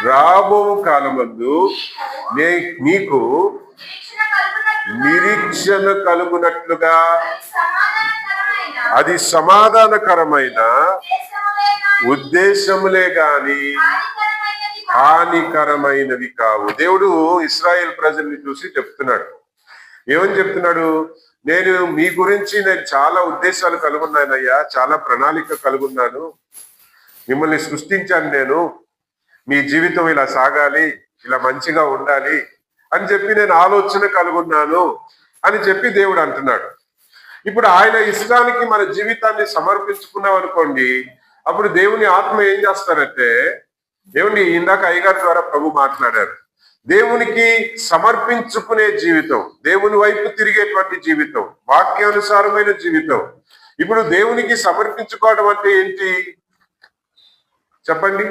రాబో కాలమందు నీకు నిరీక్షణ కలుగునట్లుగా అది సమాధానకరమైన ఉద్దేశములే గాని హానికరమైనవి కావు. దేవుడు ఇశ్రాయేల్ ప్రజల్ని చూసి చెప్తున్నాడు. ఏమని చెప్తున్నాడు? నేను మీ గురించి నేను చాలా ఉద్దేశాలు కలుగున్నానయ్యా, చాలా ప్రణాళిక కలుగున్నాను, మిమ్మల్ని సృష్టించాను, నేను మీ జీవితం ఇలా సాగాలి, ఇలా మంచిగా ఉండాలి అని చెప్పి నేను ఆలోచన కలుగున్నాను అని చెప్పి దేవుడు అంటున్నాడు. ఇప్పుడు ఆయన ఇష్టానికి మన జీవితాన్ని సమర్పించుకున్నాం అనుకోండి, అప్పుడు దేవుని ఆత్మ ఏం చేస్తారంటే, దేవుని ఇందాక అయ్యగారి ద్వారా ప్రభు మాట్లాడారు, దేవునికి సమర్పించుకునే జీవితం, దేవుని వైపు తిరిగేటువంటి జీవితం, వాక్యానుసారమైన జీవితం. ఇప్పుడు దేవునికి సమర్పించుకోవడం అంటే ఏంటి చెప్పండి?